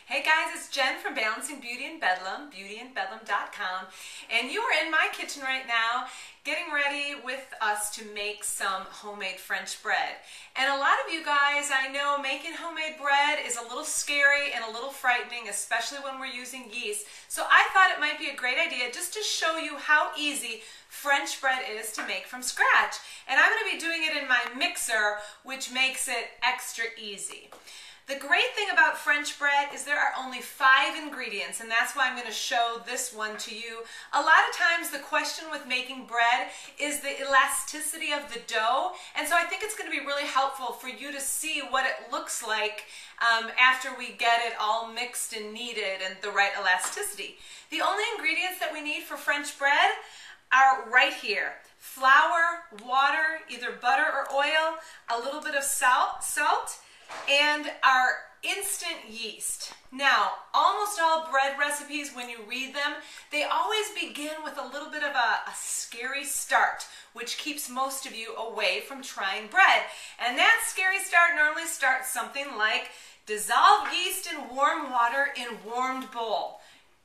Hey guys, it's Jen from Balancing Beauty in Bedlam, beautyinbedlam.com, and you are in my kitchen right now getting ready with us to make some homemade French bread. And a lot of you guys, I know, making homemade bread is a little scary and a little frightening, especially when we're using yeast. So I thought it might be a great idea just to show you how easy French bread is to make from scratch. And I'm going to be doing it in my mixer, which makes it extra easy. The great thing about French bread is there are only 5 ingredients, and that's why I'm going to show this one to you. A lot of times the question with making bread is the elasticity of the dough, and so I think it's going to be really helpful for you to see what it looks like after we get it all mixed and kneaded and the right elasticity. The only ingredients that we need for French bread are right here. Flour, water, either butter or oil, a little bit of salt, and our instant yeast. Now, almost all bread recipes, when you read them, they always begin with a little bit of a scary start, which keeps most of you away from trying bread. And that scary start normally starts something like, dissolve yeast in warm water in warmed bowl.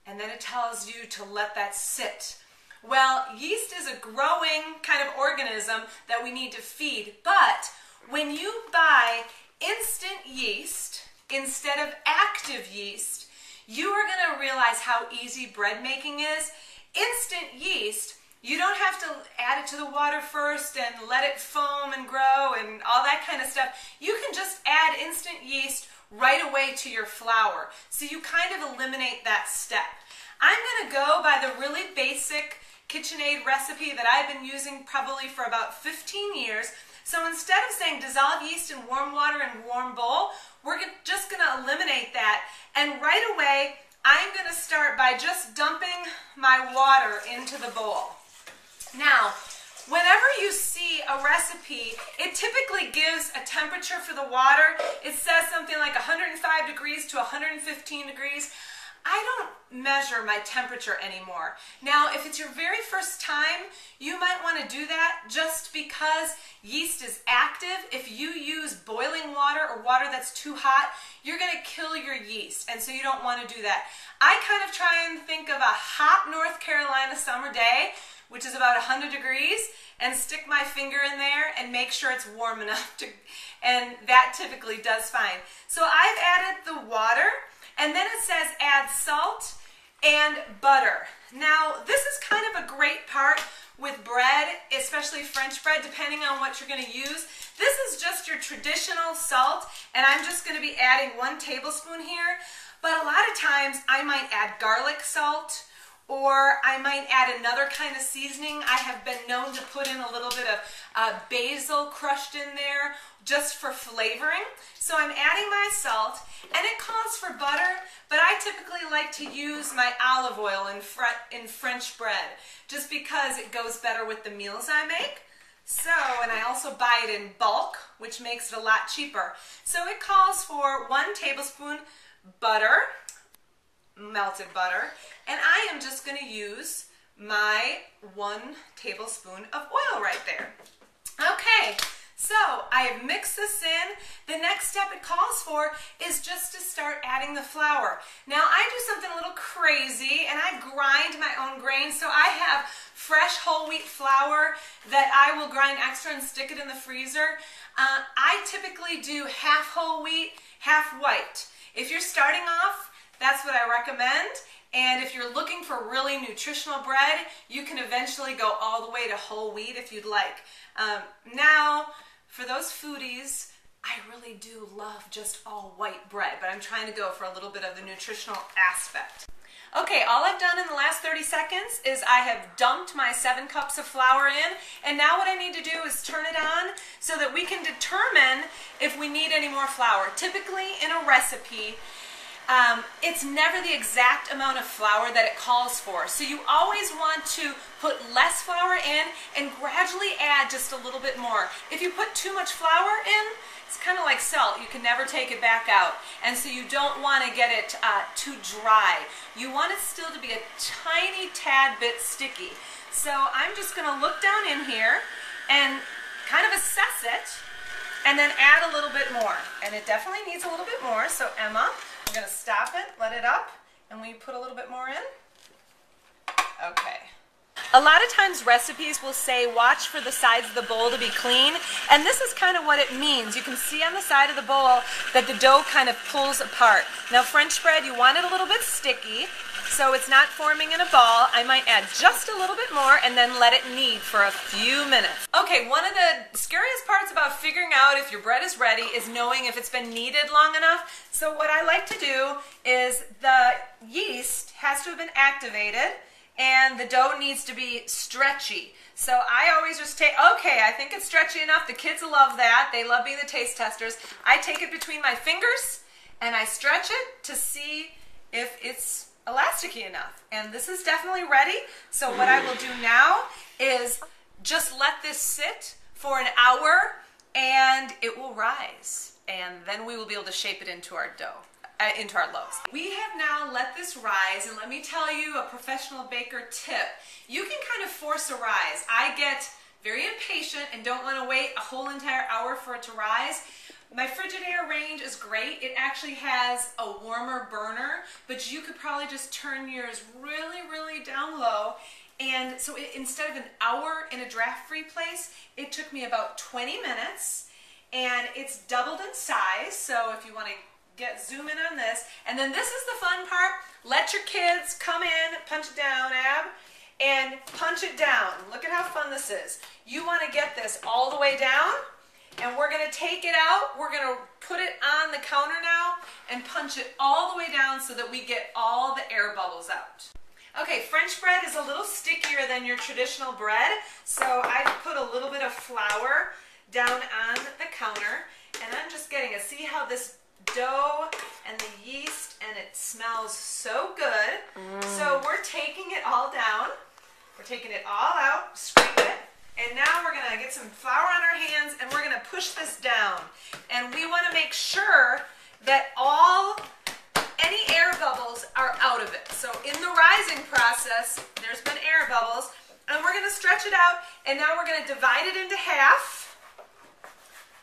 And then it tells you to let that sit. Well, yeast is a growing kind of organism that we need to feed, but when you buy instant yeast instead of active yeast, you are going to realize how easy bread making is. Instant yeast, you don't have to add it to the water first and let it foam and grow and all that kind of stuff. You can just add instant yeast right away to your flour. So you kind of eliminate that step. I'm going to go by the really basic KitchenAid recipe that I've been using probably for about 15 years. So instead of saying dissolve yeast in warm water in warm bowl, we're just going to eliminate that. And right away, I'm going to start by just dumping my water into the bowl. Now, whenever you see a recipe, it typically gives a temperature for the water. It says something like 105 degrees to 115 degrees. I don't measure my temperature anymore. Now, if it's your very first time, you might want to do that just because yeast is active. If you use boiling water or water that's too hot, you're going to kill your yeast, and so you don't want to do that. I kind of try and think of a hot North Carolina summer day, which is about 100 degrees, and stick my finger in there and make sure it's warm enough to, and that typically does fine. So I've added the water. And then it says add salt and butter. Now, this is kind of a great part with bread, especially French bread, depending on what you're going to use. This is just your traditional salt, and I'm just going to be adding 1 tablespoon here. But a lot of times, I might add garlic salt, or I might add another kind of seasoning. I have been known to put in a little bit of basil crushed in there just for flavoring. So I'm adding my salt, and it calls for butter, but I typically like to use my olive oil in French bread just because it goes better with the meals I make. So, and I also buy it in bulk, which makes it a lot cheaper. So it calls for 1 tablespoon butter, melted butter, and I am just going to use my 1 tablespoon of oil right there. Okay, so I have mixed this in. The next step it calls for is just to start adding the flour. Now I do something a little crazy, and I grind my own grains. So I have fresh whole wheat flour that I will grind extra and stick it in the freezer. I typically do half whole wheat, half white. If you're starting off, that's what I recommend. And if you're looking for really nutritional bread, you can eventually go all the way to whole wheat if you'd like. Now, for those foodies, I really do love just all white bread, but I'm trying to go for a little bit of the nutritional aspect. Okay, all I've done in the last 30 seconds is I have dumped my 7 cups of flour in, and now what I need to do is turn it on so that we can determine if we need any more flour. Typically in a recipe, it's never the exact amount of flour that it calls for. So you always want to put less flour in and gradually add just a little bit more. If you put too much flour in, it's kind of like salt. You can never take it back out. And so you don't want to get it too dry. You want it still to be a tiny tad bit sticky. So I'm just going to look down in here and kind of assess it and then add a little bit more. And it definitely needs a little bit more. So Emma, We're going to stop it, let it up, and we put a little bit more in. Okay. A lot of times recipes will say watch for the sides of the bowl to be clean, and this is kind of what it means. You can see on the side of the bowl that the dough kind of pulls apart. Now French bread, you want it a little bit sticky, so it's not forming in a ball. I might add just a little bit more and then let it knead for a few minutes. Okay, one of the scariest parts about figuring out if your bread is ready is knowing if it's been kneaded long enough. So what I like to do is the yeast has to have been activated, and the dough needs to be stretchy. So I always just take, okay, I think it's stretchy enough. The kids love that. They love being the taste testers. I take it between my fingers and I stretch it to see if it's elasticy enough. And this is definitely ready. So what I will do now is just let this sit for an hour and it will rise. And then we will be able to shape it into our dough. Into our loaves. We have now let this rise, and let me tell you a professional baker tip. You can kind of force a rise. I get very impatient and don't want to wait a whole entire hour for it to rise. My Frigidaire range is great. It actually has a warmer burner, but you could probably just turn yours really, really down low. And so instead of an hour in a draft-free place, it took me about 20 minutes, and it's doubled in size. So if you want to zoom in on this, and then this is the fun part. Let your kids come in, punch it down, Ab, and punch it down. Look at how fun this is. You want to get this all the way down, and we're going to take it out. We're going to put it on the counter now and punch it all the way down so that we get all the air bubbles out. Okay, French bread is a little stickier than your traditional bread, so I've put a little bit of flour down on the counter, and I'm just getting to see how this dough and the yeast, and it smells so good. So we're taking it all down. We're taking it all out, scrape it, and now we're going to get some flour on our hands and we're going to push this down. And we want to make sure that any air bubbles are out of it. So in the rising process, there's been air bubbles, and we're going to stretch it out, and now we're going to divide it into half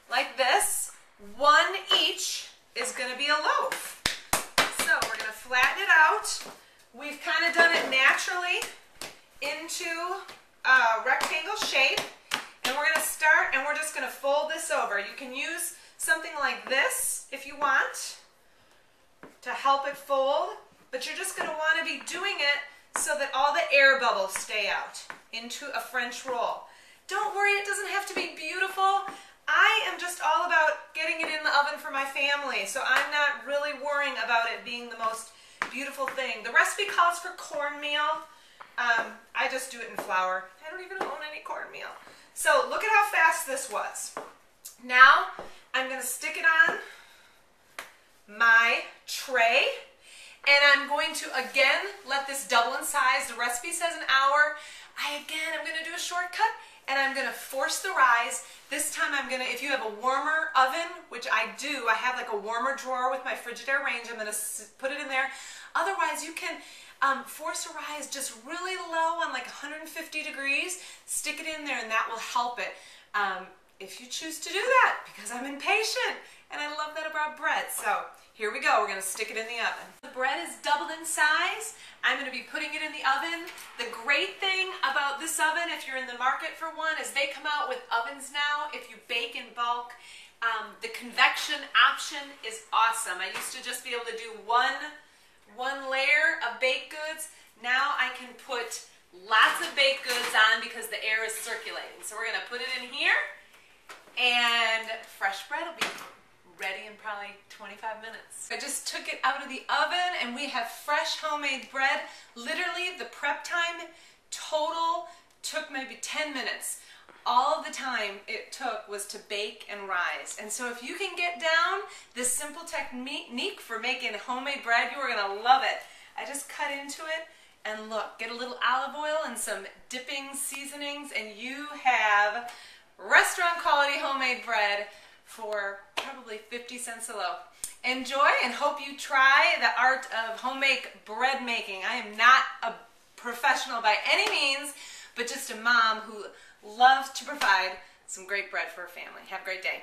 like this. One each is going to be a loaf. So we're going to flatten it out. We've kind of done it naturally into a rectangle shape, and we're going to start, and we're just going to fold this over. You can use something like this if you want to help it fold, but you're just going to want to be doing it so that all the air bubbles stay out into a French roll. Don't worry, it doesn't have to be beautiful. I am just all about getting it in the oven for my family, so I'm not really worrying about it being the most beautiful thing. The recipe calls for cornmeal. I just do it in flour. I don't even own any cornmeal. So look at how fast this was. Now I'm going to stick it on my tray, and I'm going to again let this double in size. The recipe says an hour. I'm going to do a shortcut, and I'm going to force the rise. This time I'm going to, if you have a warmer oven, which I do, I have like a warmer drawer with my Frigidaire range, I'm going to put it in there. Otherwise you can force a rise just really low on like 150 degrees, stick it in there, and that will help it. If you choose to do that, because I'm impatient, and I love that about bread. So here we go, we're going to stick it in the oven. The bread is doubled in size. I'm going to be putting it in the oven. The great thing about this oven, if you're in the market for one, is they come out with ovens now. If you bake in bulk, the convection option is awesome. I used to just be able to do one layer of baked goods. Now I can put lots of baked goods on because the air is circulating. So we're going to put it in here, and fresh bread will be ready in probably 25 minutes. I just took it out of the oven, and we have fresh homemade bread. Literally, the prep time total took maybe 10 minutes. All of the time it took was to bake and rise. And so if you can get down this simple technique for making homemade bread, you are going to love it. I just cut into it, and look, get a little olive oil and some dipping seasonings, and you have restaurant quality homemade bread for probably 50 cents a loaf. Enjoy, and hope you try the art of homemade bread making. I am not a professional by any means, but just a mom who loves to provide some great bread for her family. Have a great day.